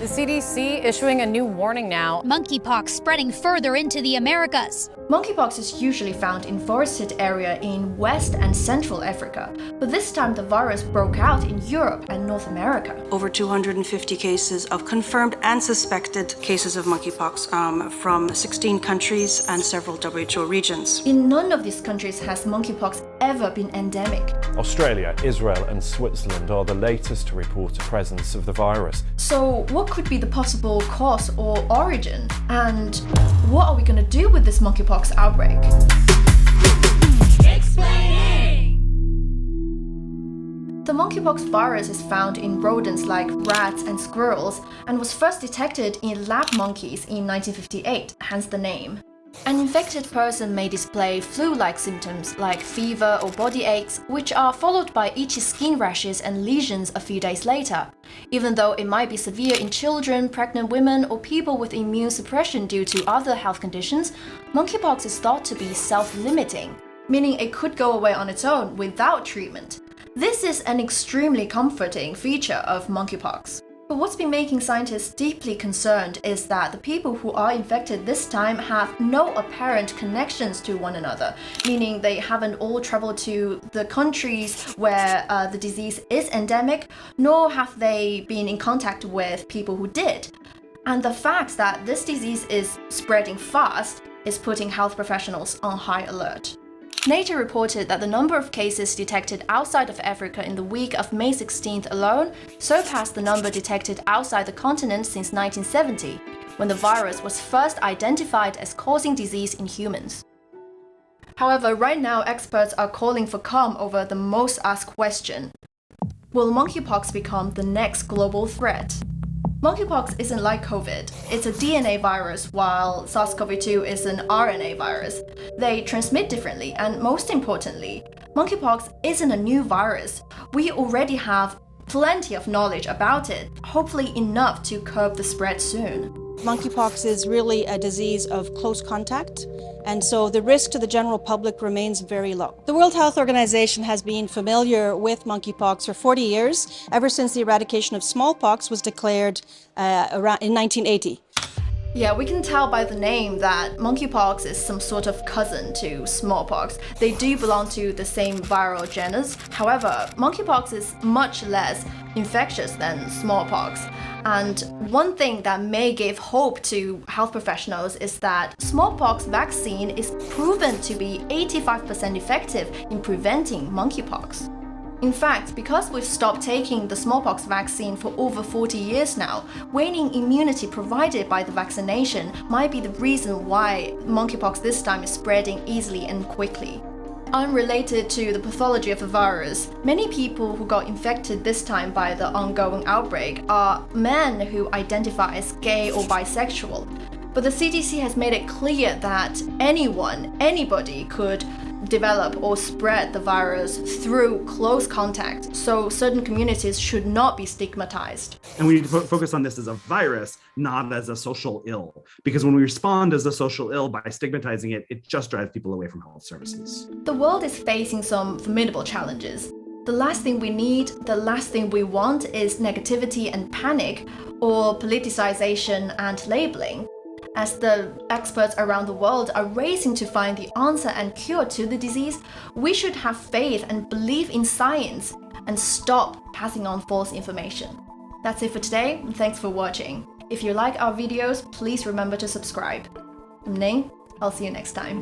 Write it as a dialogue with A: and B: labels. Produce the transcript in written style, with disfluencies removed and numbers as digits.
A: The CDC issuing a new warning now.
B: Monkeypox spreading further into the Americas.
C: Monkeypox is usually found in forested area in West and Central Africa, but this time the virus broke out in Europe and North America.
D: Over 250 cases of confirmed and suspected cases of monkeypox from 16 countries and several WHO regions.
C: In none of these countries has monkeypox ever been endemic.
E: Australia, Israel and Switzerland are the latest to report a presence of the virus.
C: So what could be the possible cause or origin? And what are we going to do with this monkeypox outbreak?
B: Explaining!
C: The monkeypox virus is found in rodents like rats and squirrels and was first detected in lab monkeys in 1958, hence the name. An infected person may display flu-like symptoms like fever or body aches, which are followed by itchy skin rashes and lesions a few days later. Even though it might be severe in children, pregnant women, or people with immune suppression due to other health conditions, monkeypox is thought to be self-limiting, meaning it could go away on its own without treatment. This is an extremely comforting feature of monkeypox. But what's been making scientists deeply concerned is that the people who are infected this time have no apparent connections to one another, meaning they haven't all traveled to the countries where the disease is endemic, nor have they been in contact with people who did. And the fact that this disease is spreading fast is putting health professionals on high alert. Nature reported that the number of cases detected outside of Africa in the week of May 16th alone surpassed the number detected outside the continent since 1970, when the virus was first identified as causing disease in humans. However, right now experts are calling for calm over the most asked question: will monkeypox become the next global threat? Monkeypox isn't like COVID. It's a DNA virus, while SARS-CoV-2 is an RNA virus. They transmit differently, and most importantly, monkeypox isn't a new virus. We already have plenty of knowledge about it, hopefully enough to curb the spread soon.
D: Monkeypox is really a disease of close contact, and so the risk to the general public remains very low. The World Health Organization has been familiar with monkeypox for 40 years, ever since the eradication of smallpox was declared in 1980.
C: Yeah, we can tell by the name that monkeypox is some sort of cousin to smallpox. They do belong to the same viral genus. However, monkeypox is much less infectious than smallpox. And one thing that may give hope to health professionals is that smallpox vaccine is proven to be 85% effective in preventing monkeypox. In fact, because we've stopped taking the smallpox vaccine for over 40 years now, waning immunity provided by the vaccination might be the reason why monkeypox this time is spreading easily and quickly. Unrelated to the pathology of the virus, many people who got infected this time by the ongoing outbreak are men who identify as gay or bisexual. But the CDC has made it clear that anybody could develop or spread the virus through close contact, so certain communities should not be stigmatized.
F: And we need to focus on this as a virus, not as a social ill, because when we respond as a social ill by stigmatizing it, it just drives people away from health services.
C: The world is facing some formidable challenges. The last thing we need, the last thing we want is negativity and panic, or politicization and labeling. As the experts around the world are racing to find the answer and cure to the disease, we should have faith and believe in science and stop passing on false information. That's it for today, and thanks for watching. If you like our videos, please remember to subscribe. I'm Ning, I'll see you next time.